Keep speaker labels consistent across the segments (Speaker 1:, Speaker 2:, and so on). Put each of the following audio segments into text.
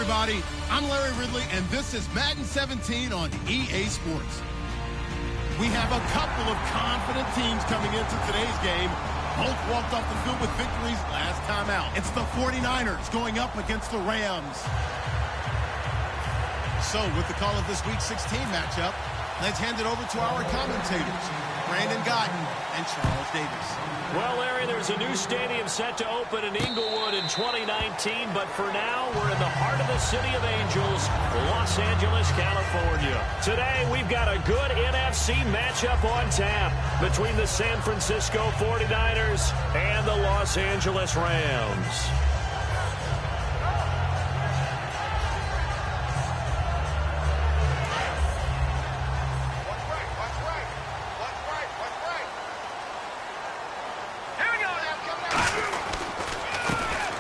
Speaker 1: everybody. I'm Larry Ridley, and this is Madden 17 on EA Sports. We have a couple of confident teams coming into today's game. Both walked off the field with victories last time out. It's the 49ers going up against the Rams. So, with the call of this Week 16 matchup, let's hand it over to our commentators, Brandon Godden and Charles Davis.
Speaker 2: Well, Larry, there's a new stadium set to open in Inglewood in 2019, but for now, we're in the heart of the City of Angels, Los Angeles, California. Today, we've got a good NFC matchup on tap between the San Francisco 49ers and the Los Angeles Rams.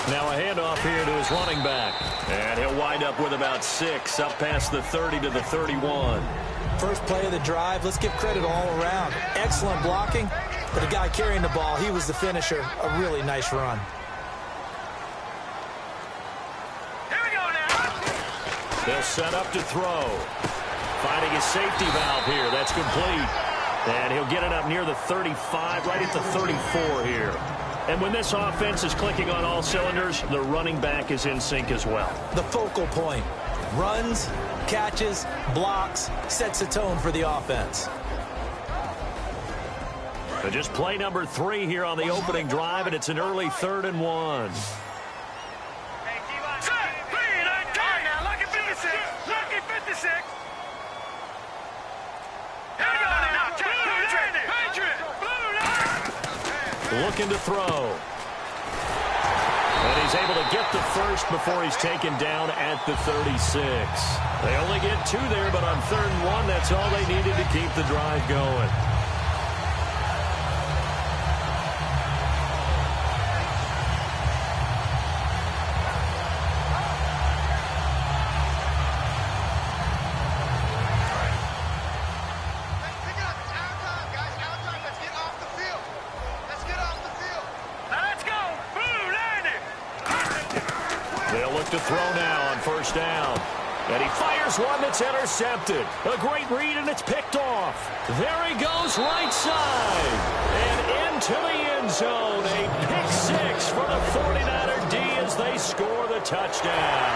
Speaker 2: Now a handoff here to his running back. And he'll wind up with about 6, up past the 30 to the 31.
Speaker 3: First play of the drive, let's give credit all around. Excellent blocking, but the guy carrying the ball, he was the finisher. A really nice run.
Speaker 2: Here we go now. They'll set up to throw. Finding his safety valve here. That's complete. And he'll get it up near the 35, right at the 34 here. And when this offense is clicking on all cylinders, the running back is in sync as well.
Speaker 3: The focal point. Runs, catches, blocks, sets the tone for the offense.
Speaker 2: But just play number 3 here on the opening drive, and it's an early 3rd and 1. Looking to throw. And he's able to get the first before he's taken down at the 36. They only get 2 there, but on 3rd and 1, that's all they needed to keep the drive going. To throw now on 1st down. And he fires one that's intercepted. A great read, and it's picked off. There he goes, right side. And into the end zone. A pick 6 for the 49er D as they score the touchdown.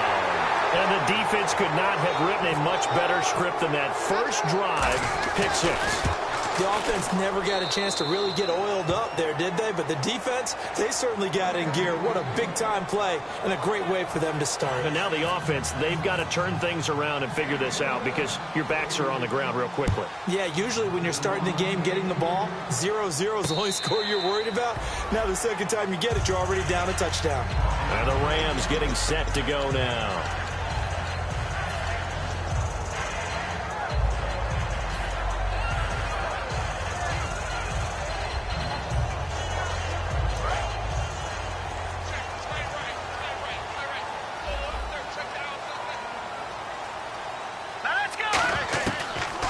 Speaker 2: And the defense could not have written a much better script than that first drive, pick 6.
Speaker 3: The offense never got a chance to really get oiled up there, did they? But the defense, they certainly got in gear. What a big-time play and a great way for them to start.
Speaker 2: And now the offense, they've got to turn things around and figure this out because your backs are on the ground real quickly.
Speaker 3: Yeah, usually when you're starting the game getting the ball, 0-0 is the only score you're worried about. Now the second time you get it, you're already down a touchdown.
Speaker 2: And the Rams getting set to go now.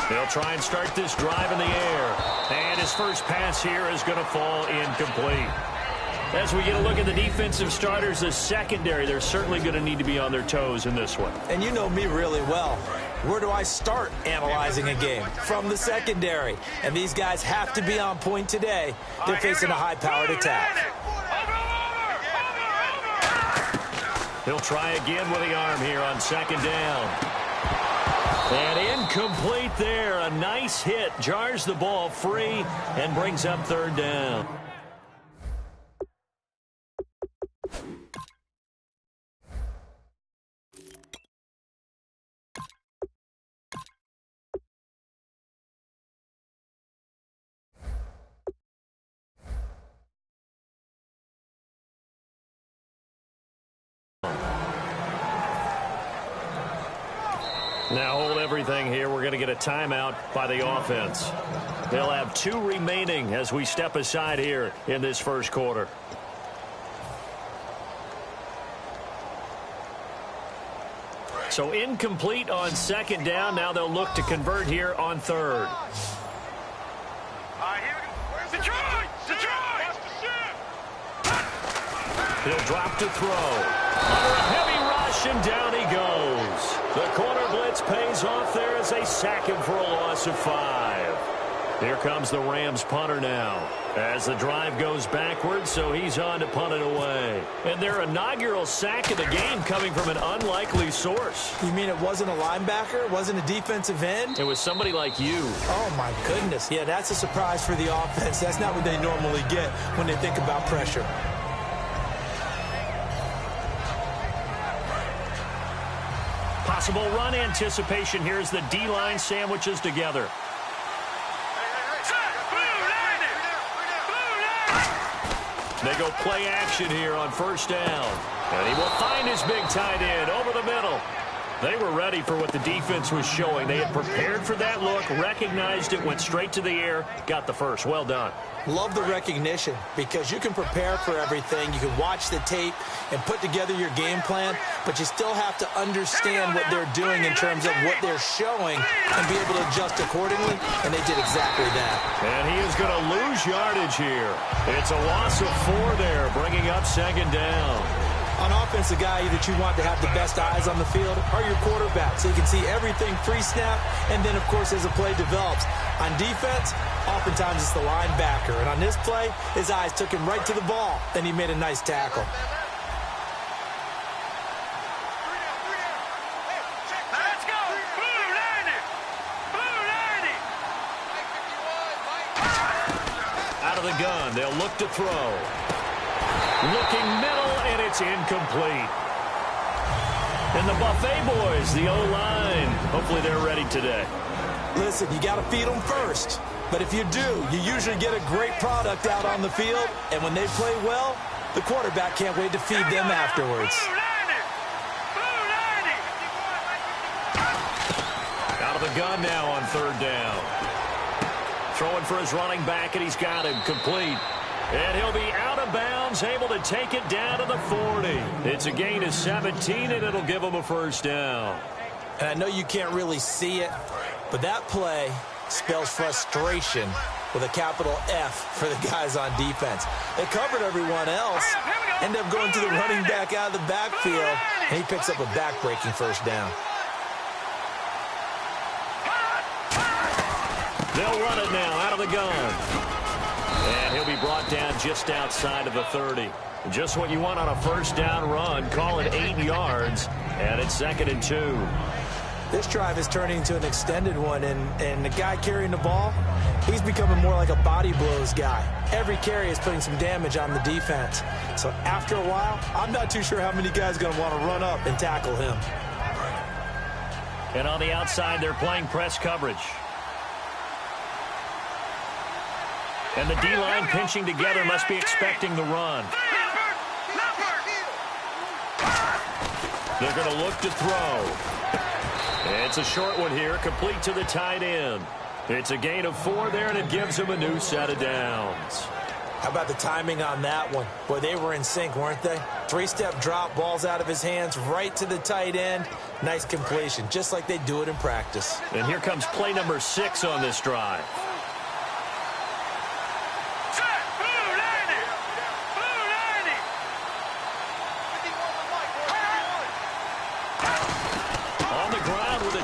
Speaker 2: They'll try and start this drive in the air. And his first pass here is going to fall incomplete. As we get a look at the defensive starters, the secondary, they're certainly going to need to be on their toes in this one.
Speaker 3: And you know me really well. Where do I start analyzing a game? From the secondary. And these guys have to be on point today. They're facing a high-powered attack.
Speaker 2: He'll try again with the arm here on 2nd down. And incomplete there. A nice hit. Jars the ball free and brings up 3rd down. Now hold everything here. We're going to get a timeout by the offense. They'll have 2 remaining as we step aside here in this first quarter. So incomplete on 2nd down. Now they'll look to convert here on 3rd. He'll drop to throw. Under a heavy rush, and down he goes. The corner blitz pays off there as they sack him for a loss of 5. Here comes the Rams punter now as the drive goes backwards, so he's on to punt it away. And their inaugural sack of the game coming from an unlikely source.
Speaker 3: You mean it wasn't a linebacker? It wasn't a defensive end?
Speaker 2: It was somebody like you.
Speaker 3: Oh, my goodness. Yeah, that's a surprise for the offense. That's not what they normally get when they think about pressure.
Speaker 2: Possible run anticipation. Here's the D-line sandwiches together. They go play action here on first down. And he will find his big tight end over the middle. They were ready for what the defense was showing. They had prepared for that look, recognized it, went straight to the air, got the first. Well done.
Speaker 3: Love the recognition because you can prepare for everything. You can watch the tape and put together your game plan, but you still have to understand what they're doing in terms of what they're showing and be able to adjust accordingly, and they did exactly that.
Speaker 2: And he is going to lose yardage here. It's a loss of 4 there, bringing up second down.
Speaker 3: On offense, the guy that you want to have the best eyes on the field are your quarterbacks, so you can see everything pre-snap, and then, of course, as the play develops. On defense, oftentimes it's the linebacker, and on this play, his eyes took him right to the ball, and he made a nice tackle.
Speaker 4: Let's go! Blue 90! Blue 90!
Speaker 2: Out of the gun, they'll look to throw. Looking middle, and it's incomplete. And the Buffet boys, the O-line, hopefully they're ready today.
Speaker 3: Listen, you got to feed them first. But if you do, you usually get a great product out on the field. And when they play well, the quarterback can't wait to feed them afterwards.
Speaker 2: Out of the gun now on third down. Throwing for his running back, and he's got him complete. And he'll be out of bounds, able to take it down to the 40. It's a gain of 17, and it'll give him a first down.
Speaker 3: And I know you can't really see it, but that play spells frustration with a capital F for the guys on defense. They covered everyone else, end up going to the running back out of the backfield, and he picks up a back-breaking first down.
Speaker 2: They'll run it now out of the gun. And he'll be brought down just outside of the 30. Just what you want on a first down run. Call it 8 yards, and it's 2nd and 2.
Speaker 3: This drive is turning into an extended one, and the guy carrying the ball, he's becoming more like a body blows guy. Every carry is putting some damage on the defense. So after a while, I'm not too sure how many guys are going to want to run up and tackle him.
Speaker 2: And on the outside, they're playing press coverage. And the D-line pinching together must be expecting the run. They're going to look to throw. It's a short one here, complete to the tight end. It's a gain of 4 there, and it gives him a new set of downs.
Speaker 3: How about the timing on that one? Boy, they were in sync, weren't they? 3-step drop, balls out of his hands, right to the tight end. Nice completion, just like they do it in practice.
Speaker 2: And here comes play number 6 on this drive.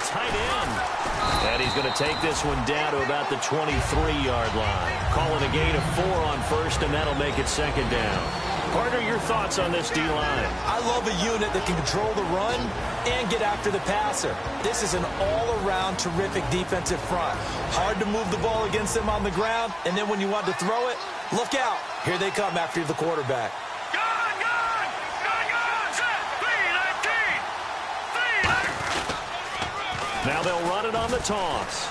Speaker 2: Tight end. And he's going to take this one down to about the 23-yard line. Calling a gain of 4 on first, and that'll make it 2nd down. Partner, your thoughts on this D-line?
Speaker 3: I love a unit that can control the run and get after the passer. This is an all-around terrific defensive front. Hard to move the ball against them on the ground, and then when you want to throw it, look out. Here they come after the quarterback.
Speaker 2: Now they'll run it on the toss.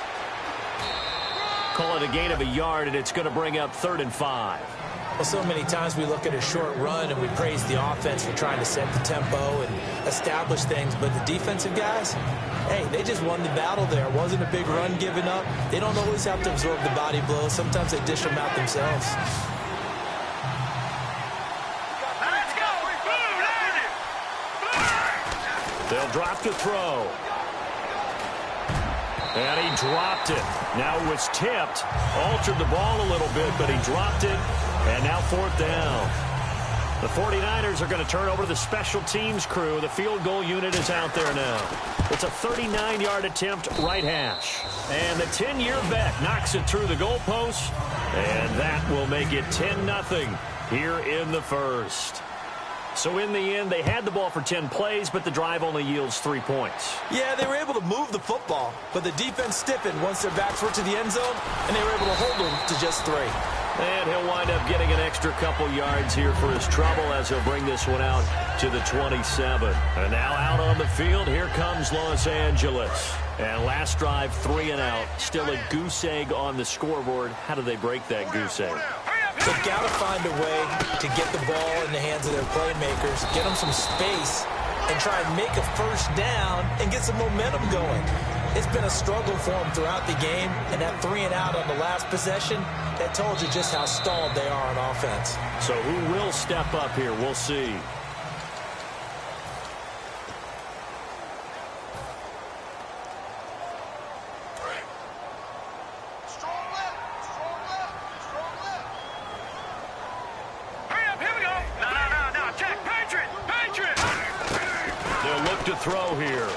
Speaker 2: Call it a gain of a yard, and it's going to bring up 3rd and 5.
Speaker 3: Well, so many times we look at a short run and we praise the offense for trying to set the tempo and establish things, but the defensive guys, hey, they just won the battle there. It wasn't a big run given up. They don't always have to absorb the body blows. Sometimes they dish them out themselves.
Speaker 2: They'll drop to throw. And he dropped it. Now it was tipped. Altered the ball a little bit, but he dropped it. And now 4th down. The 49ers are going to turn over to the special teams crew. The field goal unit is out there now. It's a 39-yard attempt, right hash. And the 10-year vet knocks it through the goalpost. And that will make it 10-0 here in the first. So in the end, they had the ball for 10 plays, but the drive only yields 3 points.
Speaker 3: Yeah, they were able to move the football, but the defense stiffened once their backs were to the end zone, and they were able to hold them to just 3.
Speaker 2: And he'll wind up getting an extra couple yards here for his trouble as he'll bring this one out to the 27. And now out on the field, here comes Los Angeles. And last drive, 3 and out. Still a goose egg on the scoreboard. How do they break that goose egg?
Speaker 3: They've got to find a way to get the ball in the hands of their playmakers, get them some space, and try and make a first down and get some momentum going. It's been a struggle for them throughout the game, and that 3 and out on the last possession, that told you just how stalled they are on offense.
Speaker 2: So who will step up here? We'll see. To throw here.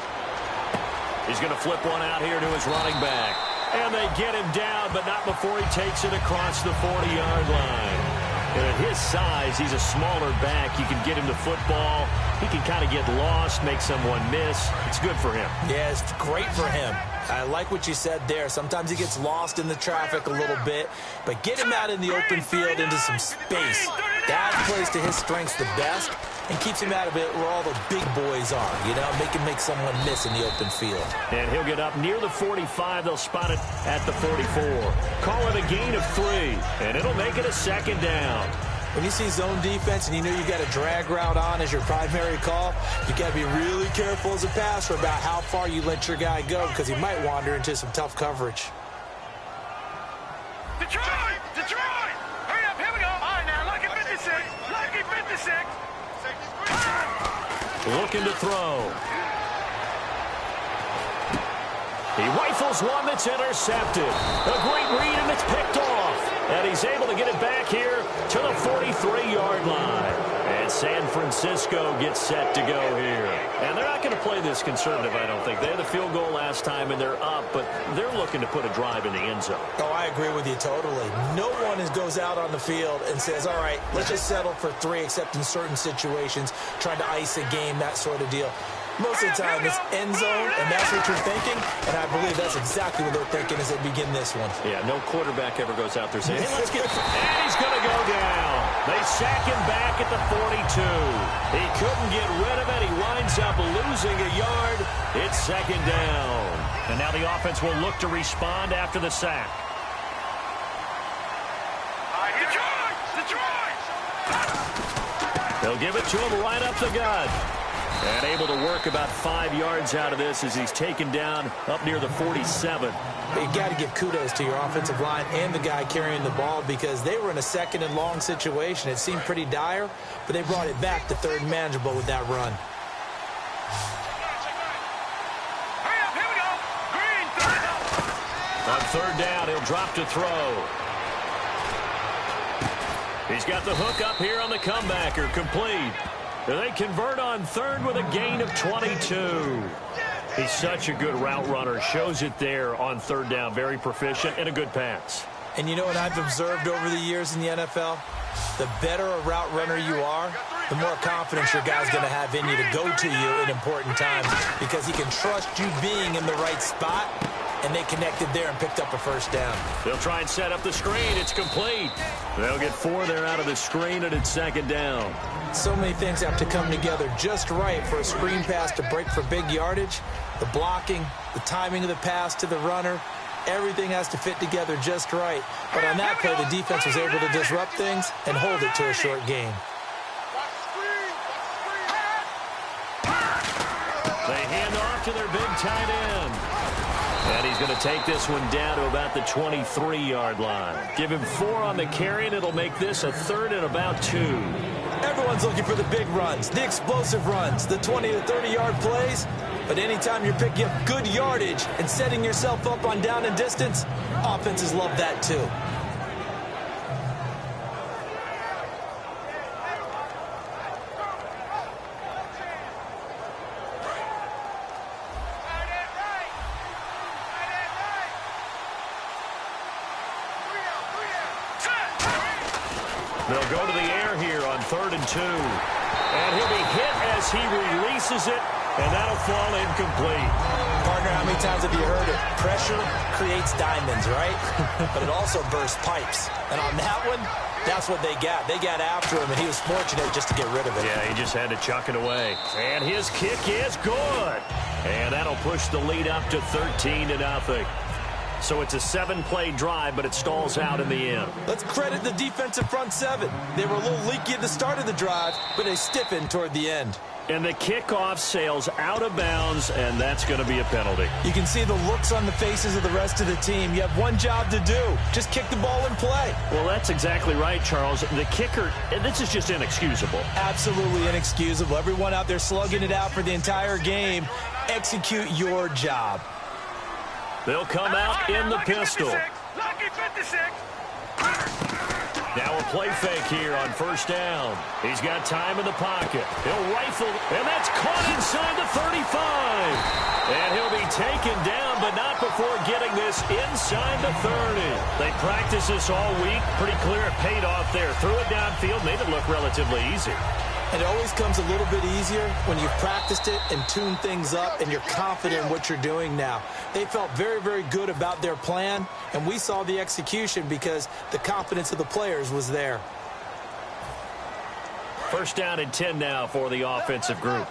Speaker 2: He's going to flip one out here to his running back. And they get him down, but not before he takes it across the 40-yard line. And at his size, he's a smaller back. You can get him the football. He can kind of get lost, make someone miss. It's good for him. Yeah, it's great for him. I like what you said there. Sometimes he gets lost in the traffic a little bit, but get him out in the open field into some space. That plays to his strengths the best and keeps him out of it where all the big boys are, you know, make someone miss in the open field. And he'll get up near the 45. They'll spot it at the 44. Call it a gain of 3, and it'll make it a second down. When you see zone defense and you know you got a drag route on as your primary call, you got to be really careful as a passer about how far you let your guy go because he might wander into some tough coverage.
Speaker 4: Detroit! Detroit! Hurry up, here we go. All right, now, lucky 56. Lucky 56.
Speaker 2: Looking to throw. He rifles one that's intercepted. A great read, and it's picked off. And he's able to get it back here to the 43-yard line. And San Francisco gets set to go here. And they're not going to play this conservative, I don't think. They had the field goal last time, and they're up, but they're looking to put a drive in the end zone.
Speaker 3: Oh, I agree with you totally. No one goes out on the field and says, all right, let's just settle for 3, except in certain situations, trying to ice a game, that sort of deal. Most of the time, it's end zone, and that's what you're thinking, and I believe that's exactly what they're thinking as they begin this one.
Speaker 2: Yeah, no quarterback ever goes out there saying, hey, let's get... And he's going to go down. They sack him back at the 42. He couldn't get rid of it. He winds up losing a yard. It's second down. And now the offense will look to respond after the sack.
Speaker 4: Detroit! Detroit!
Speaker 2: They'll give it to him right up the gut. And able to work about 5 yards out of this as he's taken down up near the 47.
Speaker 3: You got to give kudos to your offensive line and the guy carrying the ball because they were in a second and long situation. It seemed pretty dire, but they brought it back to third and manageable with that run.
Speaker 4: Hurry up, here we go. Green, third.
Speaker 2: On third down, he'll drop to throw. He's got the hook up here on the comebacker, complete. They convert on third with a gain of 22. He's such a good route runner. Shows it there on third down. Very proficient and a good pass.
Speaker 3: And you know what I've observed over the years in the NFL? The better a route runner you are, the more confidence your guy's going to have in you to go to you in important times because he can trust you being in the right spot, and they connected there and picked up a first down.
Speaker 2: They'll try and set up the screen. It's complete. They'll get 4 there out of the screen, and it's second down.
Speaker 3: So many things have to come together just right for a screen pass to break for big yardage. The blocking, the timing of the pass to the runner, everything has to fit together just right. But on that play, the defense was able to disrupt things and hold it to a short gain.
Speaker 2: They hand off to their big tight end. And he's going to take this one down to about the 23-yard line. Give him 4 on the carry, and it'll make this a third and about 2.
Speaker 3: Everyone's looking for the big runs, the explosive runs, the 20 to 30-yard plays. But anytime you're picking up good yardage and setting yourself up on down and distance, offenses love that too.
Speaker 2: They'll go to the air here on 3rd and 2. And he'll be hit as he releases it, and that'll fall incomplete.
Speaker 3: Partner, how many times have you heard it? Pressure creates diamonds, right? But it also bursts pipes. And on that one, that's what they got. They got after him, and he was fortunate just to get rid of it.
Speaker 2: Yeah, he just had to chuck it away. And his kick is good. And that'll push the lead up to 13-0. So it's a 7-play drive, but it stalls out in the end.
Speaker 3: Let's credit the defensive front seven. They were a little leaky at the start of the drive, but they stiffened toward the end.
Speaker 2: And the kickoff sails out of bounds, and that's going to be a penalty.
Speaker 3: You can see the looks on the faces of the rest of the team. You have one job to do. Just kick the ball and play.
Speaker 2: Well, that's exactly right, Charles. The kicker, this is just inexcusable.
Speaker 3: Absolutely inexcusable. Everyone out there slugging it out for the entire game. Execute your job.
Speaker 2: They'll come out in the pistol.
Speaker 4: Lucky 56.
Speaker 2: Now a play fake here on 1st down. He's got time in the pocket. He'll rifle, and that's caught inside the 35. And he'll be taken down, but not before getting this inside the 30. They practiced this all week. Pretty clear it paid off there. Threw it downfield, made it look relatively easy.
Speaker 3: And it always comes a little bit easier when you've practiced it and tuned things up and you're confident in what you're doing now. They felt very, very good about their plan, and we saw the execution because the confidence of the players was there.
Speaker 2: 1st down and 10 now for the offensive group.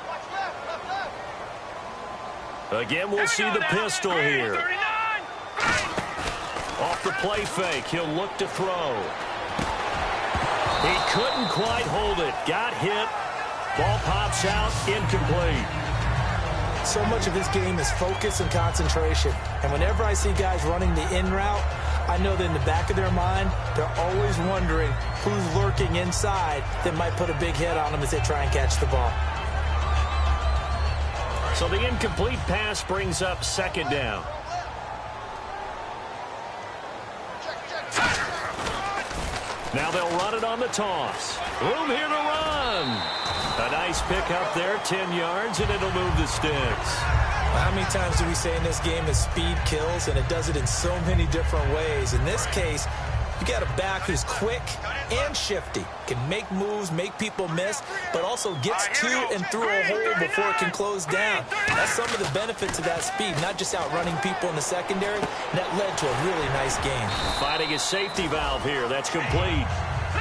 Speaker 2: Again, we'll see the pistol here. Off the play fake, he'll look to throw. He couldn't quite hold it. Got hit. Ball pops out. Incomplete.
Speaker 3: So much of this game is focus and concentration. And whenever I see guys running the in route, I know that in the back of their mind, they're always wondering who's lurking inside that might put a big hit on them as they try and catch the ball.
Speaker 2: So the incomplete pass brings up 2nd down. Now they'll run it on the toss. Room here to run. A nice pick up there, 10 yards, and it'll move the sticks.
Speaker 3: How many times do we say in this game that speed kills, and it does it in so many different ways? In this case, you got a back who's quick and shifty, can make moves, make people miss, but also gets to and through a hole before it can close down. That's some of the benefits of that speed, not just outrunning people in the secondary. That led to a really nice game.
Speaker 2: Fighting a safety valve here. That's complete.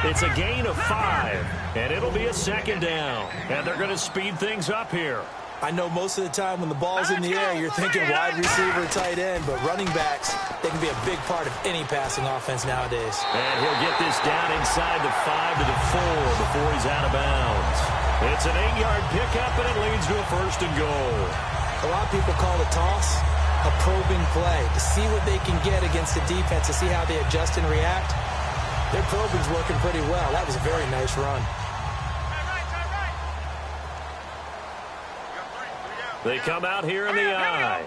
Speaker 2: It's a gain of 5, and it'll be a 2nd down. And they're going to speed things up here.
Speaker 3: I know most of the time when the ball's in the air, you're thinking wide receiver, tight end, but running backs, they can be a big part of any passing offense nowadays.
Speaker 2: And he'll get this down inside the 5 to the 4 before he's out of bounds. It's an 8-yard pickup, and it leads to a 1st and goal.
Speaker 3: A lot of people call the toss a probing play, to see what they can get against the defense, to see how they adjust and react. Their probing's working pretty well. That was a very nice run.
Speaker 2: They come out here in the eye.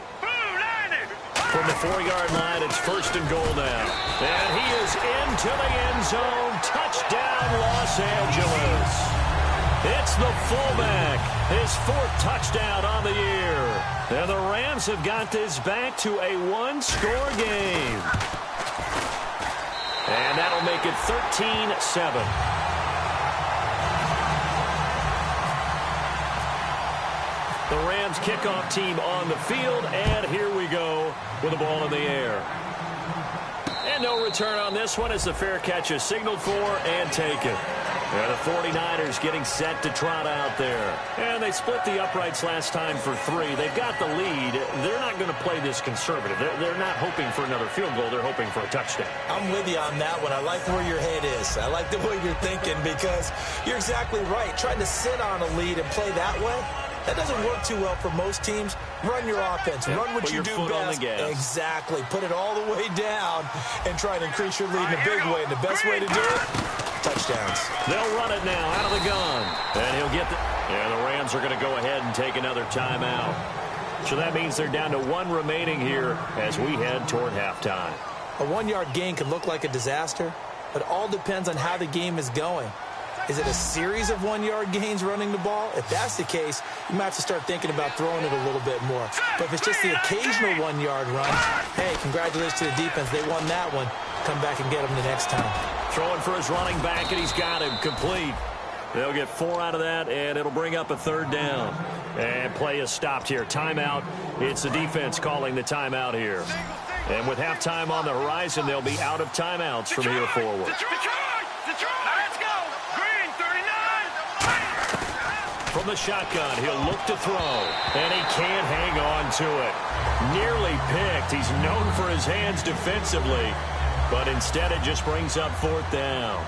Speaker 2: From the 4-yard line, it's 1st and goal now. And he is into the end zone. Touchdown, Los Angeles. It's the fullback. His 4th touchdown on the year. And the Rams have got this back to a 1-score game. And that'll make it 13-7. The Rams kickoff team on the field, and here we go with the ball in the air. And no return on this one as the fair catch is signaled for and taken. And the 49ers getting set to trot out there. And they split the uprights last time for 3. They've got the lead. They're not going to play this conservative. They're not hoping for another field goal. They're hoping for a touchdown.
Speaker 3: I'm with you on that one. I like where your head is. I like the way you're thinking because you're exactly right. Trying to sit on a lead and play that way, that doesn't work too well for most teams. Run your offense. Run what you do best. Exactly. Put it all the way down and try to increase your lead in a big way. And the best way to do it, touchdowns.
Speaker 2: They'll run it now out of the gun. And he'll get the... Yeah, the Rams are going to go ahead and take another timeout. So that means they're down to 1 remaining here as we head toward halftime.
Speaker 3: A 1-yard gain can look like a disaster, but it all depends on how the game is going. Is it a series of 1-yard gains running the ball? If that's the case, you might have to start thinking about throwing it a little bit more. But if it's just the occasional 1-yard run, hey, congratulations to the defense. They won that one. Come back and get them the next time.
Speaker 2: Throwing for his running back, and he's got him complete. They'll get 4 out of that, and it'll bring up a 3rd down. And play is stopped here. Timeout. It's the defense calling the timeout here. And with halftime on the horizon, they'll be out of timeouts from here forward.
Speaker 4: Detroit, let's go. Green, 39.
Speaker 2: From the shotgun, he'll look to throw, and he can't hang on to it. Nearly picked. He's known for his hands defensively, but instead it just brings up 4th down.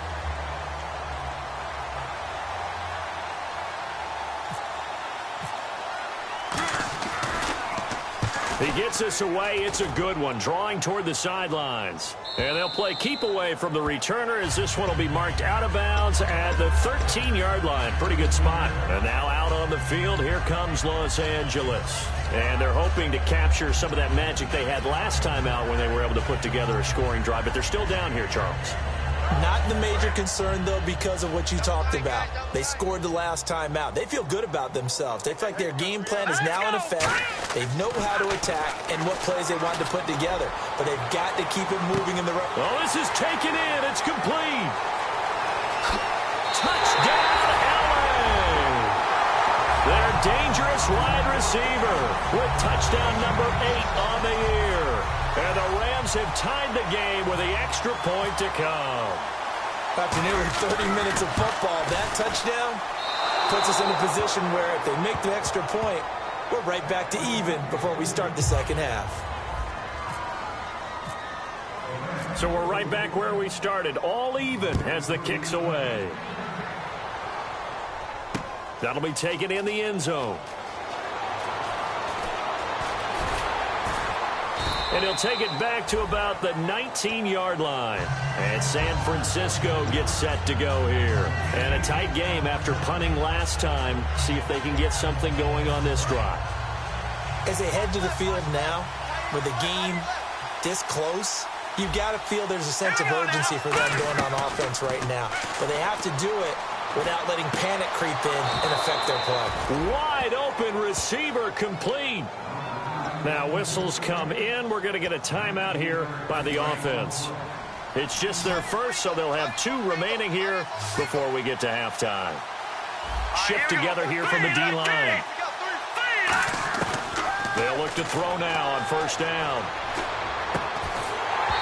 Speaker 2: He gets this away. It's a good one, drawing toward the sidelines. And they'll play keep away from the returner as this one will be marked out of bounds at the 13-yard line. Pretty good spot. And now out on the field, here comes Los Angeles. And they're hoping to capture some of that magic they had last time out when they were able to put together a scoring drive. But they're still down here, Charles.
Speaker 3: Not the major concern, though, because of what you talked about. They scored the last time out. They feel good about themselves. They feel like their game plan is now in effect. They know how to attack and what plays they want to put together. But they've got to keep it moving in the right.
Speaker 2: Oh, this is taken in. It's complete. Touchdown, LA! Their dangerous wide receiver with touchdown number 8 on the year. And the Rams have tied the game with the extra point to come.
Speaker 3: After nearly 30 minutes of football, that touchdown puts us in a position where if they make the extra point, we're right back to even before we start the second half.
Speaker 2: So we're right back where we started, all even as the kick's away. That'll be taken in the end zone. And he'll take it back to about the 19-yard line. And San Francisco gets set to go here. And a tight game after punting last time. See if they can get something going on this drive.
Speaker 3: As they head to the field now, with the game this close, you've got to feel there's a sense of urgency for them going on offense right now. But they have to do it without letting panic creep in and affect their play.
Speaker 2: Wide open receiver complete. Now whistles come in. We're going to get a timeout here by the offense. It's just their first, so they'll have 2 remaining here before we get to halftime. Shift together here from the D-line. They'll look to throw now on 1st down.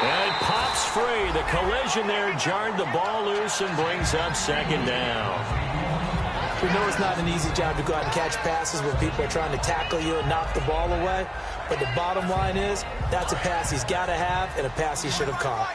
Speaker 2: And it pops free. The collision there jarred the ball loose and brings up 2nd down.
Speaker 3: We know it's not an easy job to go out and catch passes when people are trying to tackle you and knock the ball away. But the bottom line is, that's a pass he's got to have and a pass he should have caught.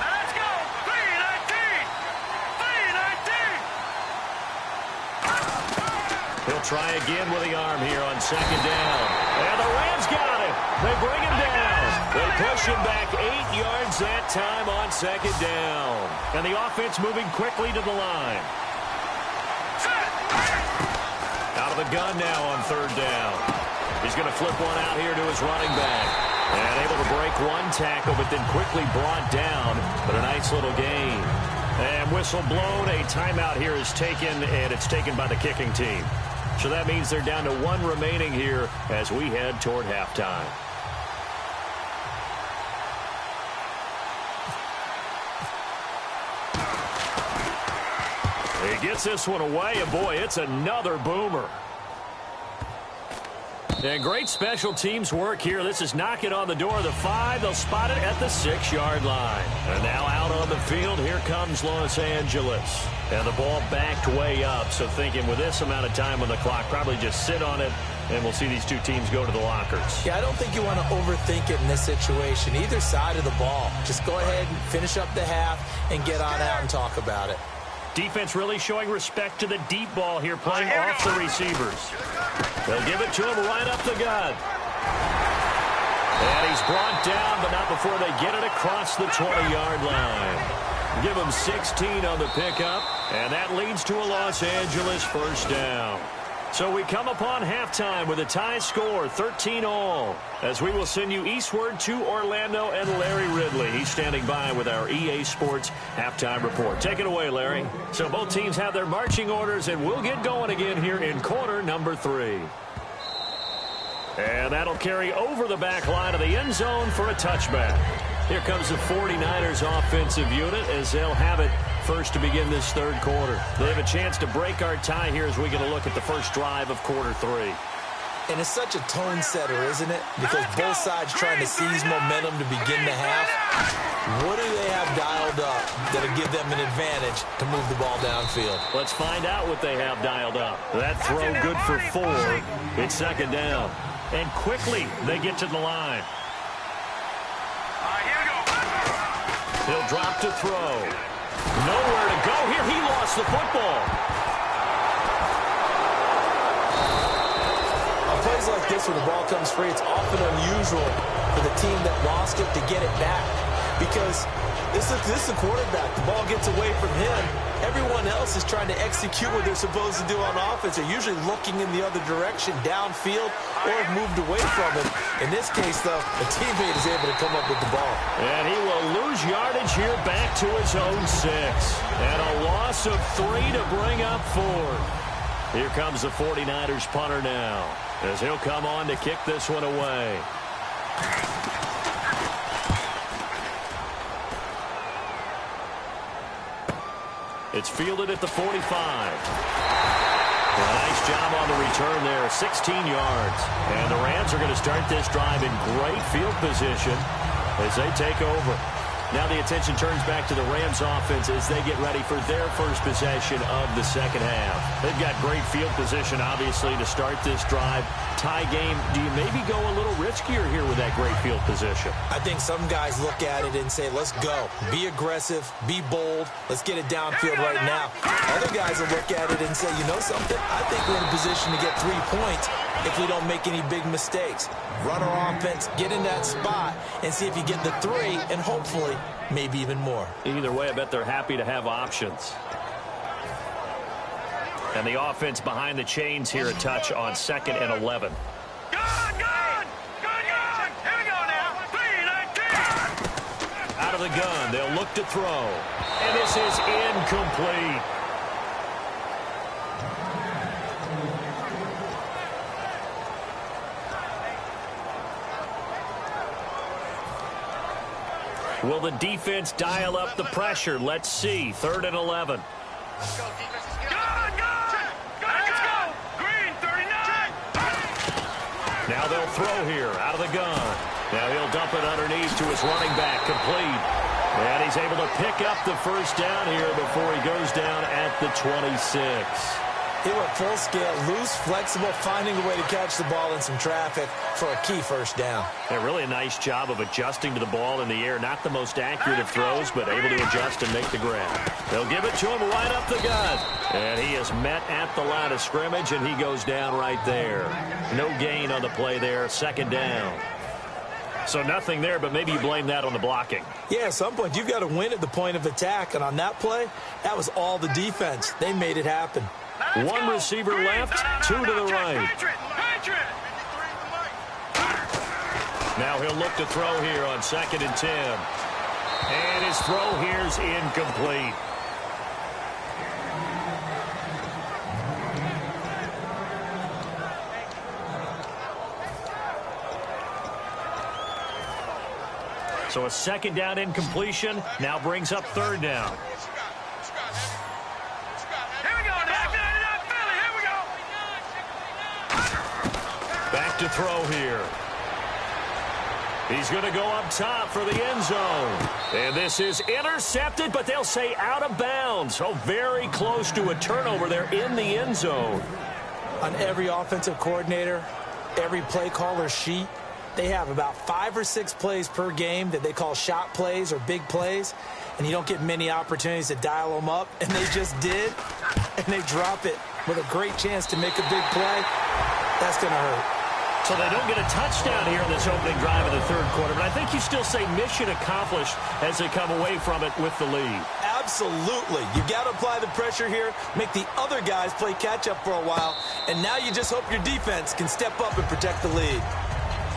Speaker 4: Let's go. 3-19.
Speaker 2: He'll try again with the arm here on 2nd down. And the Rams got it. They bring him down. They push him back 8 yards that time on 2nd down. And the offense moving quickly to the line. Out of the gun now on 3rd down. He's going to flip one out here to his running back. And able to break 1 tackle, but then quickly brought down. But a nice little gain. And whistle blown. A timeout here is taken, and it's taken by the kicking team. So that means they're down to 1 remaining here as we head toward halftime. He gets this one away, and boy, it's another boomer. And great special teams work here. This is knocking on the door of the 5. They'll spot it at the 6-yard line. And now out on the field, here comes Los Angeles. And the ball backed way up. So thinking with this amount of time on the clock, probably just sit on it, and we'll see these 2 teams go to the lockers.
Speaker 3: Yeah, I don't think you want to overthink it in this situation. Either side of the ball. Just go ahead and finish up the half and get on out and talk about it.
Speaker 2: Defense really showing respect to the deep ball here, playing off the receivers. They'll give it to him right up the gut. And he's brought down, but not before they get it across the 20-yard line. Give him 16 on the pickup, and that leads to a Los Angeles 1st down. So we come upon halftime with a tie score, 13-all, as we will send you eastward to Orlando and Larry Ridley. He's standing by with our EA Sports halftime report. Take it away, Larry. So both teams have their marching orders, and we'll get going again here in quarter number 3. And that'll carry over the back line of the end zone for a touchback. Here comes the 49ers offensive unit as they'll have it first to begin this third quarter. They have a chance to break our tie here as we get a look at the first drive of quarter three.
Speaker 3: And it's such a tone setter, isn't it? Because both sides trying to seize momentum to begin the half. What do they have dialed up that'll give them an advantage to move the ball downfield?
Speaker 2: Let's find out what they have dialed up. That throw good for 4. It's second down. And quickly they get to the line. He'll drop to throw. Nowhere to go here. He lost the football.
Speaker 3: On plays like this, when the ball comes free, it's often unusual for the team that lost it to get it back. Because this is the quarterback. The ball gets away from him. Everyone else is trying to execute what they're supposed to do on offense. They're usually looking in the other direction, downfield, or have moved away from it. In this case, though, a teammate is able to come up with the ball.
Speaker 2: And he will lose yardage here back to his own 6. And a loss of 3 to bring up 4. Here comes the 49ers punter now, as he'll come on to kick this one away. It's fielded at the 45. A nice job on the return there, 16 yards. And the Rams are going to start this drive in great field position as they take over. Now the attention turns back to the Rams offense as they get ready for their first possession of the second half. They've got great field position, obviously, to start this drive. Tie game, do you maybe go a little riskier here with that great field position?
Speaker 3: I think some guys look at it and say, let's go. Be aggressive. Be bold. Let's get it downfield right now. Other guys will look at it and say, you know something? I think we're in a position to get 3 points if we don't make any big mistakes. Run our offense, get in that spot, and see if you get the 3, and hopefully maybe even more.
Speaker 2: Either way, I bet they're happy to have options. And the offense behind the chains here, a touch on 2nd and 11.
Speaker 4: Good! Here we go now. 3-19.
Speaker 2: Out of the gun, they'll look to throw. And this is incomplete. Will the defense dial up the pressure? Let's see. 3rd and 11.
Speaker 4: Let's go, defense. Let's go. Green, 39.
Speaker 2: Now they'll throw here out of the gun. Now he'll dump it underneath to his running back, complete. And he's able to pick up the first down here before he goes down at the 26.
Speaker 3: He went full scale, loose, flexible, finding a way to catch the ball in some traffic for a key first down.
Speaker 2: Yeah, really a nice job of adjusting to the ball in the air. Not the most accurate of throws, but able to adjust and make the grab. They'll give it to him right up the gut. And he is met at the line of scrimmage, and he goes down right there. No gain on the play there, 2nd down. So nothing there, but maybe you blame that on the blocking.
Speaker 3: Yeah, at some point you've got to win at the point of attack, and on that play, that was all the defense. They made it happen.
Speaker 2: 1 receiver left, 2 to the right. Now he'll look to throw here on 2nd and 10. And his throw here's incomplete. So a 2nd down incompletion now brings up 3rd down. Back to throw here. He's going to go up top for the end zone. And this is intercepted, but they'll say out of bounds. So very close to a turnover there in the end zone.
Speaker 3: On every offensive coordinator, every play caller sheet, they have about 5 or 6 plays per game that they call shot plays or big plays. And you don't get many opportunities to dial them up. And they just did. And they drop it with a great chance to make a big play. That's going to hurt.
Speaker 2: So they don't get a touchdown here in this opening drive of the third quarter, but I think you still say mission accomplished as they come away from it with the lead.
Speaker 3: Absolutely. You've got to apply the pressure here, make the other guys play catch-up for a while, and now you just hope your defense can step up and protect the lead.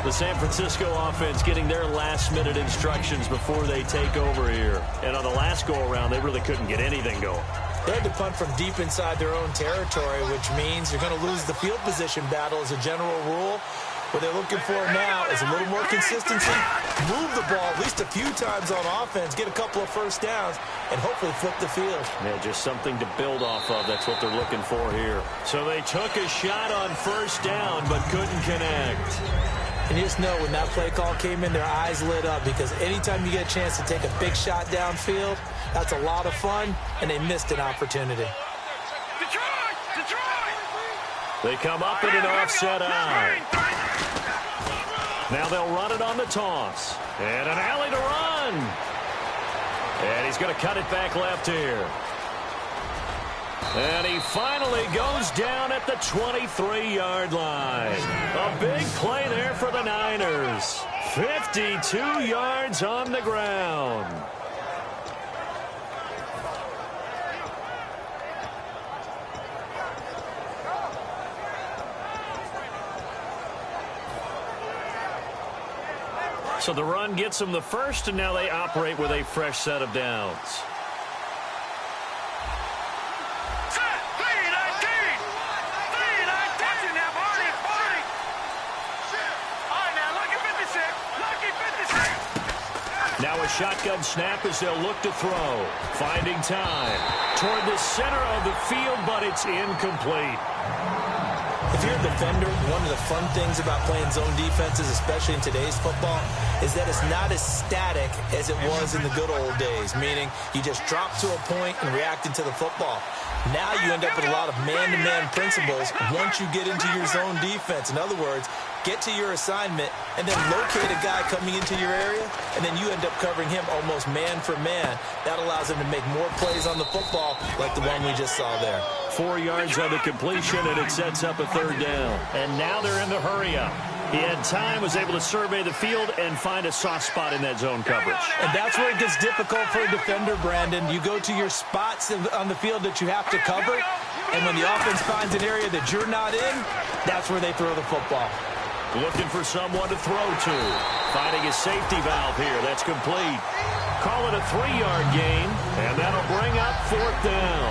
Speaker 2: The San Francisco offense getting their last-minute instructions before they take over here. And on the last go-around, they really couldn't get anything going.
Speaker 3: They had to punt from deep inside their own territory, which means you're going to lose the field position battle as a general rule. What they're looking for now is a little more consistency, move the ball at least a few times on offense, get a couple of first downs, and hopefully flip the field.
Speaker 2: Yeah, just something to build off of. That's what they're looking for here. So they took a shot on first down, but couldn't connect.
Speaker 3: And you just know when that play call came in, their eyes lit up, because anytime you get a chance to take a big shot downfield, that's a lot of fun, and they missed an opportunity.
Speaker 2: They come up in an offset eye. Now they'll run it on the toss. And an alley to run. And he's going to cut it back left here. And he finally goes down at the 23-yard line. A big play there for the Niners. 52 yards on the ground. So the run gets them the first, and now they operate with a fresh set of downs. Now a shotgun snap as they'll look to throw. Finding time toward the center of the field, but it's incomplete.
Speaker 3: If you're a defender, one of the fun things about playing zone defenses, especially in today's football, is that it's not as static as it was in the good old days, meaning you just drop to a point and react into the football. Now you end up with a lot of man-to-man principles once you get into your zone defense. In other words, get to your assignment and then locate a guy coming into your area, and then you end up covering him almost man for man. That allows him to make more plays on the football like the one we just saw there.
Speaker 2: 4 yards on the completion, and it sets up a third down. And now they're in the hurry-up. He had time, was able to survey the field and find a soft spot in that zone coverage.
Speaker 3: And that's where it gets difficult for a defender, Brandon. You go to your spots on the field that you have to cover, and when the offense finds an area that you're not in, that's where they throw the football.
Speaker 2: Looking for someone to throw to. Finding a safety valve here. That's complete. Call it a 3-yard gain, and that'll bring up fourth down.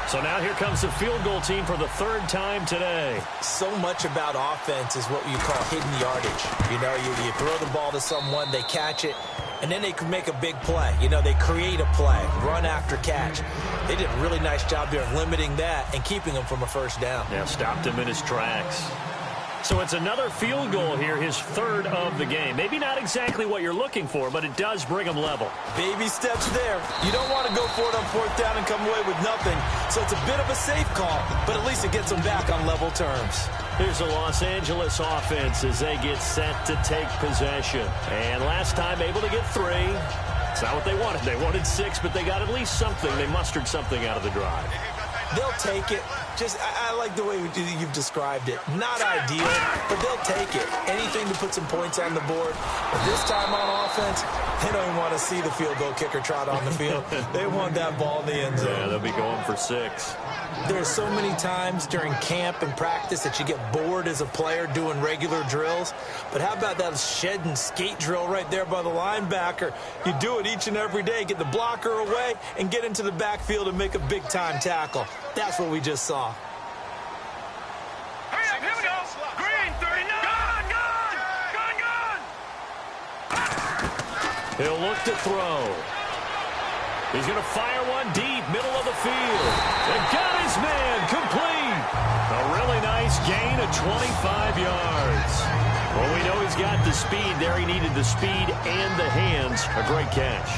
Speaker 2: So now here comes the field goal team for the third time today.
Speaker 3: So much about offense is what you call hidden yardage. You know, you throw the ball to someone, they catch it, and then they can make a big play. You know, they create a play, run after catch. They did a really nice job there of limiting that and keeping him from a first down.
Speaker 2: Yeah, stopped him in his tracks. So it's another field goal here, his third of the game. Maybe not exactly what you're looking for, but it does bring them level.
Speaker 3: Baby steps there. You don't want to go for it on fourth down and come away with nothing. So it's a bit of a safe call, but at least it gets them back on level terms.
Speaker 2: Here's the Los Angeles offense as they get set to take possession. And last time able to get 3. It's not what they wanted. They wanted 6, but they got at least something. They mustered something out of the drive.
Speaker 3: They'll take it. I like the way you've described it. Not ideal, but they'll take it. Anything to put some points on the board. But this time on offense, they don't even want to see the field goal kicker trot on the field. They want that ball in the end zone.
Speaker 2: Yeah, they'll be going for 6.
Speaker 3: There's so many times during camp and practice that you get bored as a player doing regular drills. But how about that shed and skate drill right there by the linebacker? You do it each and every day. Get the blocker away and get into the backfield and make a big-time tackle. That's what we just saw.
Speaker 4: Hurry up, here we go. Green, 39. Gun.
Speaker 2: He'll look to throw. He's going to fire one deep, middle of the field. And got his man, complete. A really nice gain of 25 yards. Well, we know he's got the speed there. He needed the speed and the hands. A great catch.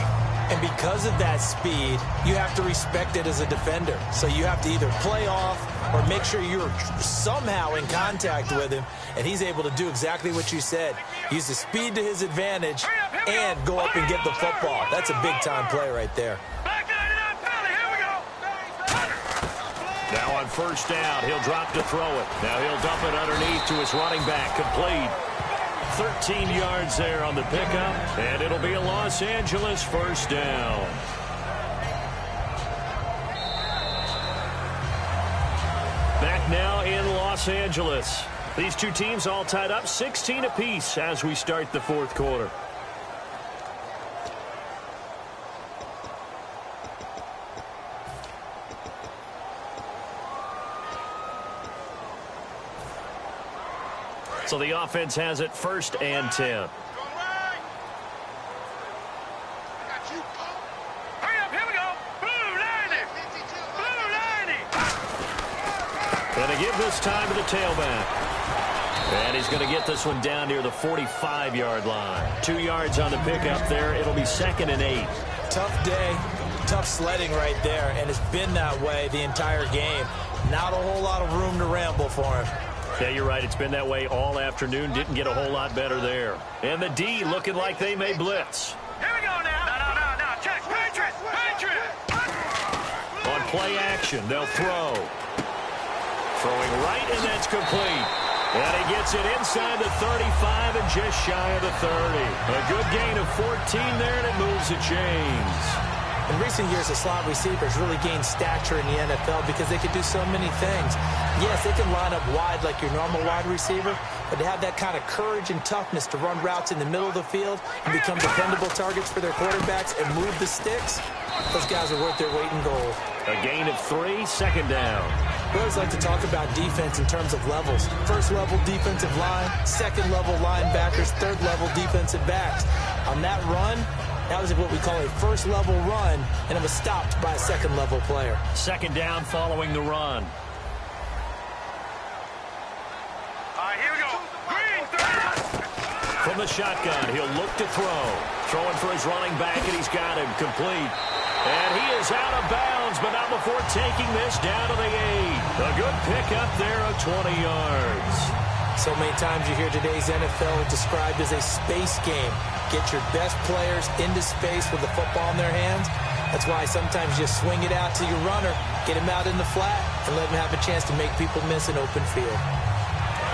Speaker 3: And because of that speed, you have to respect it as a defender. So you have to either play off or make sure you're somehow in contact with him. And he's able to do exactly what you said. Use the speed to his advantage and go up and get the football. That's a big-time play right there.
Speaker 4: Back to 99 penalty. Here we go.
Speaker 2: Now on first down, he'll drop to throw it. Now he'll dump it underneath to his running back. Complete. 13 yards there on the pickup, and it'll be a Los Angeles first down. Back now in Los Angeles. These two teams all tied up 16 apiece as we start the fourth quarter. So the offense has it 1st and 10. Going to give this time to the tailback. And he's going to get this one down near the 45-yard line. 2 yards on the pickup there. It'll be 2nd and 8.
Speaker 3: Tough day, tough sledding right there, and it's been that way the entire game. Not a whole lot of room to ramble for him.
Speaker 2: Yeah, you're right. It's been that way all afternoon. Didn't get a whole lot better there. And the D looking like they may blitz.
Speaker 4: Here we go now. No. Check. Patriots.
Speaker 2: On play action, they'll throw. Throwing right, and that's complete. And he gets it inside the 35 and just shy of the 30. A good gain of 14 there, and it moves the chains.
Speaker 3: In recent years, the slot receivers really gained stature in the NFL because they could do so many things. Yes, they can line up wide like your normal wide receiver, but to have that kind of courage and toughness to run routes in the middle of the field and become dependable targets for their quarterbacks and move the sticks, those guys are worth their weight in gold.
Speaker 2: A gain of 3, 2nd down.
Speaker 3: We always like to talk about defense in terms of levels. 1st level defensive line, 2nd level linebackers, 3rd level defensive backs. On that run, that was what we call a 1st level run, and it was stopped by a 2nd level player.
Speaker 2: 2nd down following the run.
Speaker 4: All right, here we go. Green, 30.
Speaker 2: From the shotgun, he'll look to throw. Throwing for his running back, and he's got him complete. And he is out of bounds, but not before taking this down to the 8. A good pickup there of 20 yards.
Speaker 3: So many times you hear today's NFL described as a space game. Get your best players into space with the football in their hands. That's why sometimes you swing it out to your runner, get him out in the flat, and let him have a chance to make people miss an open field.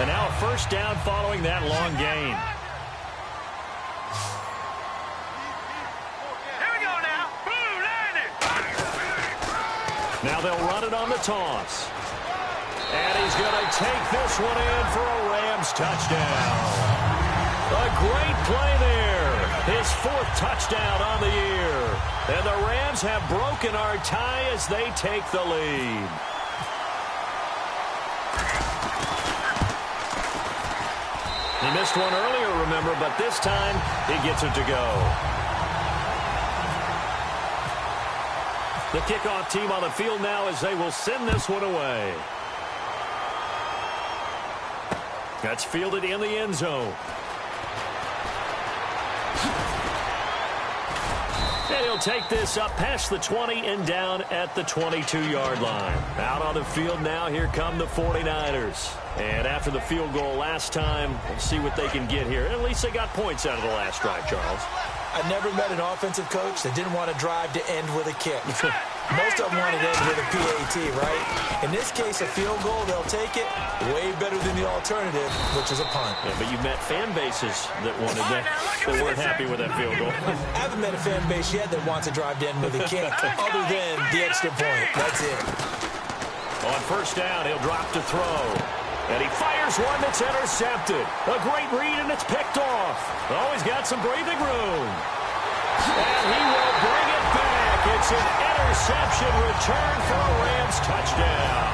Speaker 2: And now a 1st down following that long gain. Now they'll run it on the toss. And he's going to take this one in for a Rams touchdown. A great play there. His 4th touchdown on the year. And the Rams have broken our tie as they take the lead. He missed one earlier, remember, but this time he gets it to go. The kickoff team on the field now as they will send this one away. That's fielded in the end zone. And he'll take this up past the 20 and down at the 22-yard line. Out on the field now, here come the 49ers. And after the field goal last time, we'll see what they can get here. At least they got points out of the last drive, Charles.
Speaker 3: I never met an offensive coach that didn't want to drive to end with a kick. Most of them want to end with a PAT, right? In this case, a field goal, they'll take it way better than the alternative, which is a punt.
Speaker 2: Yeah, but you've met fan bases that wanted that, that weren't happy with that field goal.
Speaker 3: I haven't met a fan base yet that wants to drive to end with a kick, other than the extra point. That's it.
Speaker 2: On 1st down, he'll drop to throw. And he fires one that's intercepted. A great read, and it's picked off. Oh, he's got some breathing room. And he will bring it back. It's an interception return for a Rams touchdown.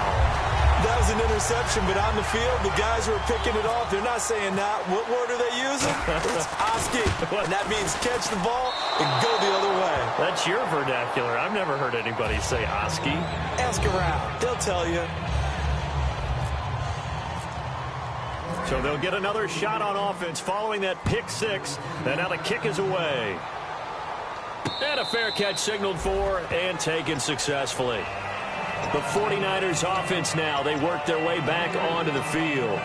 Speaker 3: That was an interception, but on the field, the guys who are picking it off, they're not saying that. What word are they using? It's Oski. And that means catch the ball and go the other way.
Speaker 2: That's your vernacular. I've never heard anybody say Oski.
Speaker 3: Ask around. They'll tell you.
Speaker 2: So they'll get another shot on offense following that pick 6. And now the kick is away. And a fair catch signaled for and taken successfully. The 49ers offense now, they work their way back onto the field.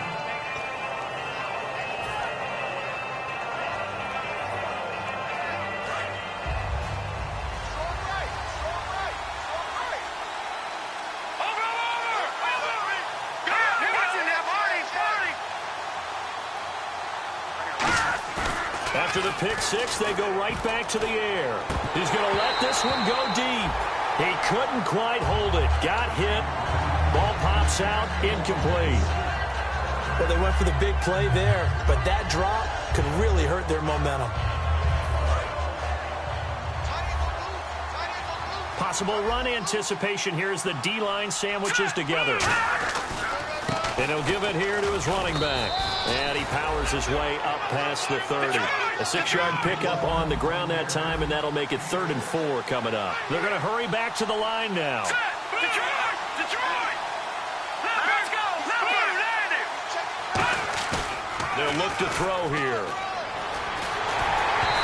Speaker 2: After the pick 6, they go right back to the air. He's going to let this one go deep. He couldn't quite hold it. Got hit. Ball pops out. Incomplete.
Speaker 3: Well, they went for the big play there, but that drop could really hurt their momentum.
Speaker 2: Possible run anticipation here as the D-line sandwiches together. And he'll give it here to his running back. And he powers his way up past the 30. A 6-yard pickup on the ground that time, and that'll make it 3rd and 4 coming up. They're going to hurry back to the line now.
Speaker 4: Detroit! Detroit! Let's go!
Speaker 2: They'll look to throw here.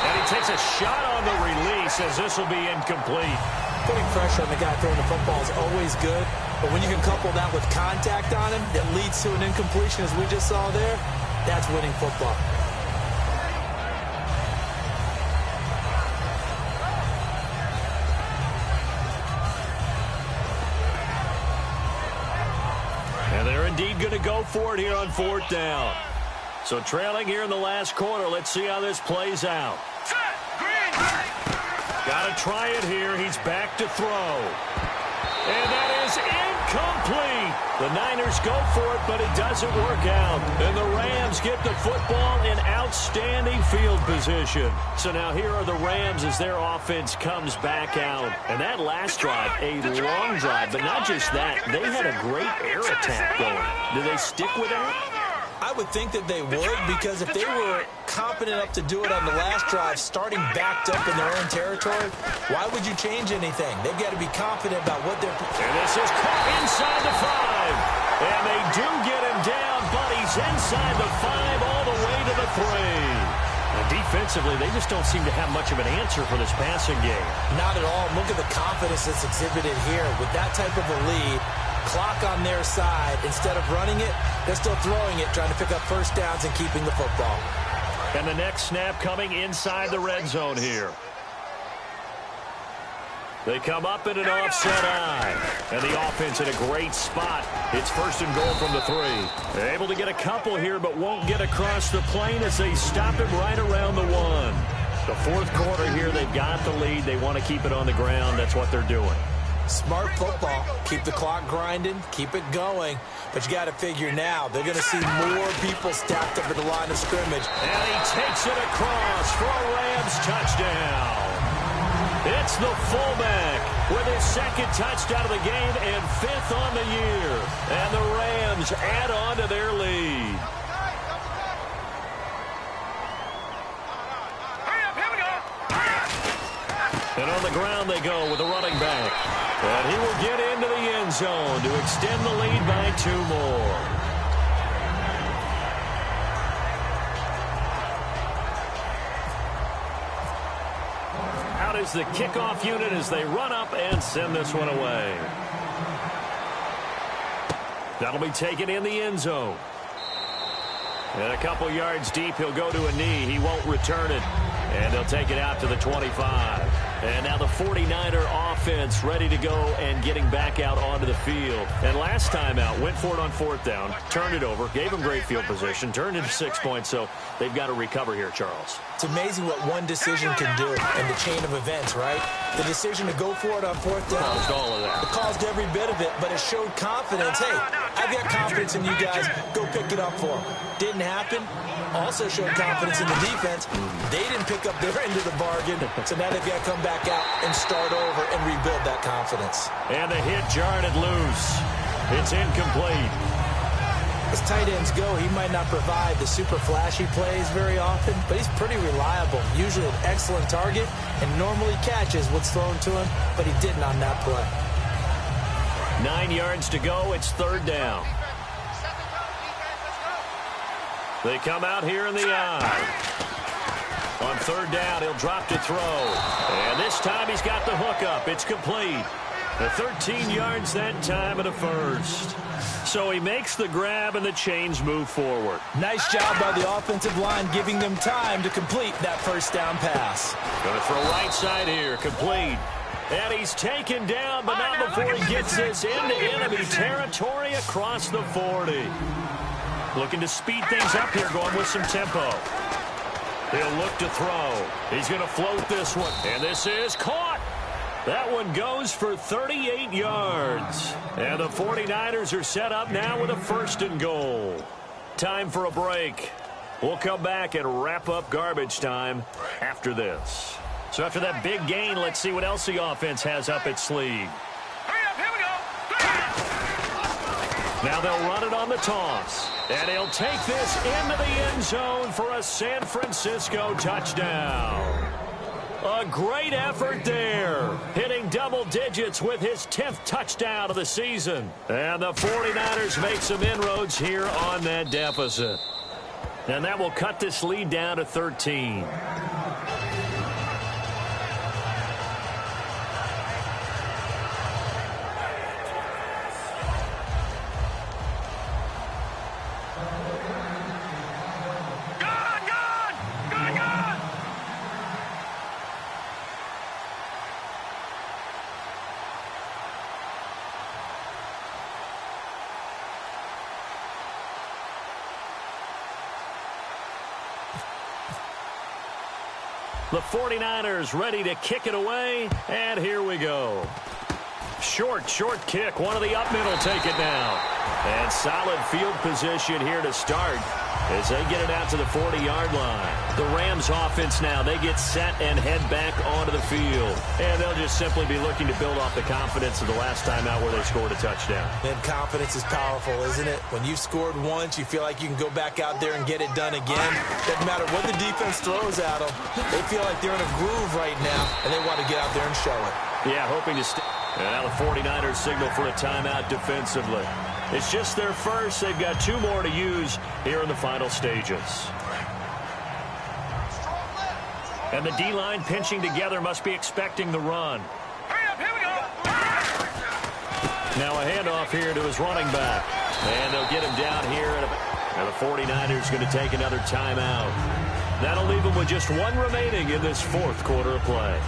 Speaker 2: And he takes a shot on the release as this will be incomplete.
Speaker 3: Putting pressure on the guy throwing the football is always good, but when you can couple that with contact on him that leads to an incompletion, as we just saw there, that's winning football.
Speaker 2: And they're indeed going to go for it here on 4th down. So trailing here in the last quarter, let's see how this plays out. Got to try it here. He's back to throw. And that is incomplete. The Niners go for it, but it doesn't work out. And the Rams get the football in outstanding field position. So now here are the Rams as their offense comes back out. And that last drive, a long drive, but not just that. They had a great air attack going. Do they stick with that?
Speaker 3: I would think that they would, because if they were competent enough to do it on the last drive, starting backed up in their own territory, why would you change anything? They've got to be confident about what they're...
Speaker 2: And this is caught inside the 5. And they do get him down, but he's inside the 5 all the way to the 3. Defensively, they just don't seem to have much of an answer for this passing game.
Speaker 3: Not at all. Look at the confidence that's exhibited here. With that type of a lead, clock on their side, instead of running it, they're still throwing it, trying to pick up first downs and keeping the football.
Speaker 2: And the next snap coming inside the red zone here. They come up in an offset eye. And the offense in a great spot. It's 1st and goal from the 3. They're able to get a couple here, but won't get across the plane as they stop him right around the 1. The 4th quarter here, they've got the lead. They want to keep it on the ground. That's what they're doing.
Speaker 3: Smart football. Keep the clock grinding. Keep it going. But you got to figure now, they're going to see more people stacked up at the line of scrimmage.
Speaker 2: And he takes it across for a Rams touchdown. It's the fullback with his 2nd touchdown of the game and 5th on the year. And the Rams add on to their lead. And on the ground they go with the running back. And he will get into the end zone to extend the lead by 2 more. Out is the kickoff unit as they run up and send this one away. That'll be taken in the end zone. And a couple yards deep, he'll go to a knee. He won't return it. And they'll take it out to the 25. And now the 49er offense ready to go and getting back out onto the field. And last time out, went for it on 4th down, turned it over, gave them great field position, turned into 6 points, so they've got to recover here, Charles.
Speaker 3: It's amazing what one decision can do in the chain of events, right? The decision to go for it on 4th down.
Speaker 2: Caused all of that.
Speaker 3: It caused every bit of it, but it showed confidence. Hey, I've got confidence in you guys. Go pick it up for them. Didn't happen. Also showed confidence in the defense. They didn't pick up their end of the bargain, so now they've got to come back out and start over and rebuild that confidence.
Speaker 2: And the hit jarred it loose. It's incomplete.
Speaker 3: As tight ends go, he might not provide the super flashy plays very often, but he's pretty reliable. Usually an excellent target and normally catches what's thrown to him, but he didn't on that play.
Speaker 2: 9 yards to go. It's 3rd down. They come out here in the eye. On 3rd down, he'll drop to throw. And this time he's got the hook up. It's complete. The 13 yards that time and a 1st. So he makes the grab and the chains move forward.
Speaker 3: Nice job by the offensive line giving them time to complete that 1st down pass.
Speaker 2: Going to throw right side here. Complete. And he's taken down, but not before he gets this into enemy territory across the 40. Looking to speed things up here, going with some tempo. He'll look to throw. He's going to float this one. And this is caught. That one goes for 38 yards. And the 49ers are set up now with a 1st and goal. Time for a break. We'll come back and wrap up garbage time after this. So after that big gain, let's see what else the offense has up its sleeve.
Speaker 4: Hurry up, here we go.
Speaker 2: Now they'll run it on the toss. And he'll take this into the end zone for a San Francisco touchdown. A great effort there, hitting double digits with his 10th touchdown of the season. And the 49ers make some inroads here on that deficit. And that will cut this lead down to 13. The 49ers ready to kick it away, and here we go. Short kick. One of the up men will take it down. And solid field position here to start as they get it out to the 40-yard line. The Rams offense now, they get set and head back onto the field. And they'll just simply be looking to build off the confidence of the last time out where they scored a touchdown.
Speaker 3: And confidence is powerful, isn't it? When you've scored once, you feel like you can go back out there and get it done again. Doesn't matter what the defense throws at them. They feel like they're in a groove right now, and they want to get out there and show it.
Speaker 2: Yeah, hoping to stay. And now the 49ers signal for a timeout defensively. It's just their first. They've got 2 more to use here in the final stages. And the D-line pinching together must be expecting the run.
Speaker 4: Hurry up, here we go.
Speaker 2: Now a handoff here to his running back. And they'll get him down here. And the 49ers going to take another timeout. That'll leave them with just 1 remaining in this 4th quarter of play.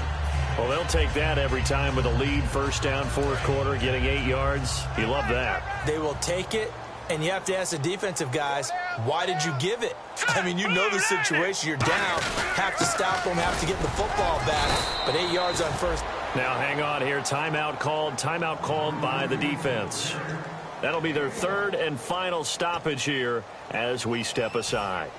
Speaker 2: Well, they'll take that every time with a lead. First down, 4th quarter, getting 8 yards. You love that.
Speaker 3: They will take it, and you have to ask the defensive guys, why did you give it? I mean, you know the situation. You're down. Have to stop them, have to get the football back. But 8 yards on first.
Speaker 2: Now, hang on here. Timeout called by the defense. That'll be their 3rd and final stoppage here as we step aside.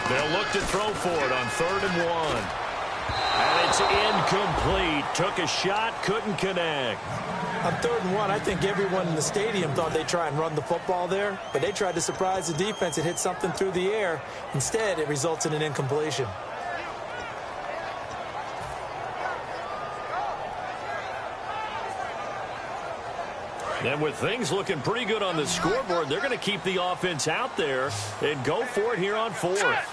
Speaker 2: They'll look to throw for it on 3rd and 1. And it's incomplete. Took a shot, couldn't connect.
Speaker 3: On 3rd and 1, I think everyone in the stadium thought they'd try and run the football there, but they tried to surprise the defense and hit something through the air. Instead, it results in an incompletion.
Speaker 2: And with things looking pretty good on the scoreboard, they're going to keep the offense out there and go for it here on 4th.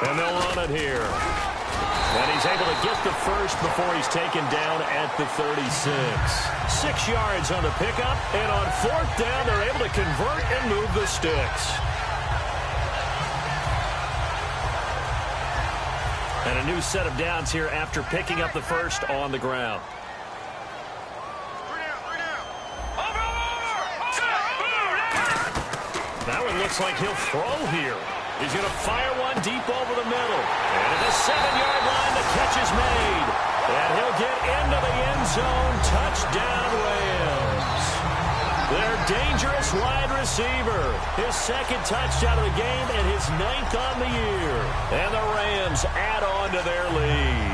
Speaker 2: And they'll run it here. And he's able to get the first before he's taken down at the 36. 6 yards on the pickup, and on 4th down, they're able to convert and move the sticks. And a new set of downs here after picking up the first on the ground. That one looks like he'll throw here. He's going to fire one deep over the middle. And at the 7-yard line, the catch is made. And he'll get into the end zone. Touchdown, Rams. Their dangerous wide receiver. His 2nd touchdown of the game and his 9th on the year. And the Rams add on to their lead.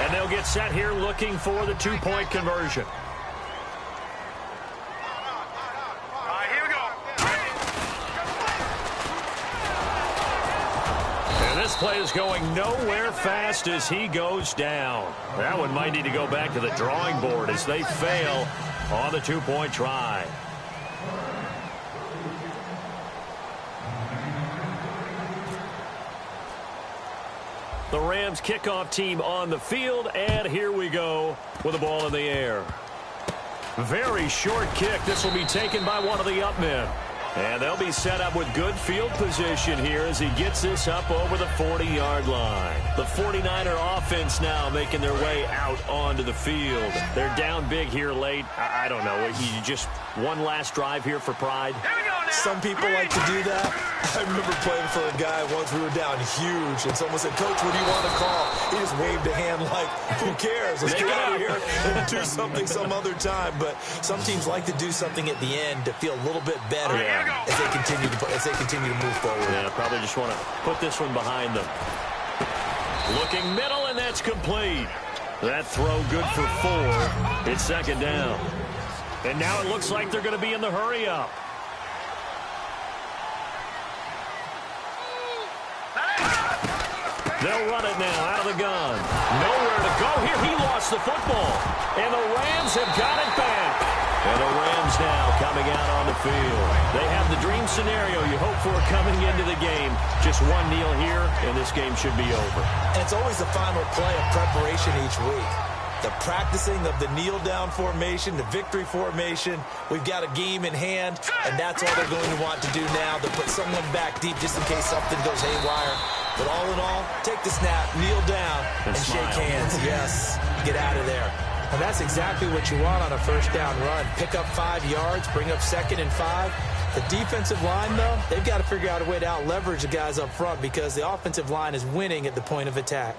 Speaker 2: And they'll get set here looking for the 2-point conversion. This play is going nowhere fast as he goes down. That one might need to go back to the drawing board as they fail on the 2-point try. The Rams kickoff team on the field, and here we go with the ball in the air. Very short kick. This will be taken by one of the up men. And they'll be set up with good field position here as he gets this up over the 40-yard line. The 49er offense now making their way out onto the field. They're down big here late. I don't know. You just one last drive here for pride.
Speaker 4: Here we go.
Speaker 3: Some people like to do that. I remember playing for a guy once. We were down huge, and someone said, "Coach, what do you want to call?" He just waved a hand like, "Who cares? Let's get out of here and do something some other time." But some teams like to do something at the end to feel a little bit better as they continue to move forward.
Speaker 2: Yeah, probably just want to put this one behind them. Looking middle, and that's complete. That throw good for 4. It's second down. And now it looks like they're going to be in the hurry-up. They'll run it now out of the gun. Nowhere to go here. He lost the football. And the Rams have got it back. And the Rams now coming out on the field. They have the dream scenario you hope for coming into the game. Just one kneel here, and this game should be over.
Speaker 3: And it's always the final play of preparation each week. The practicing of the kneel-down formation, the victory formation. We've got a game in hand, and that's all they're going to want to do now, to put someone back deep just in case something goes haywire. But all in all, take the snap, kneel down, and shake hands. Yes, get out of there. And that's exactly what you want on a first down run. Pick up 5 yards, bring up 2nd and 5. The defensive line, though, they've got to figure out a way to out-leverage the guys up front because the offensive line is winning at the point of attack.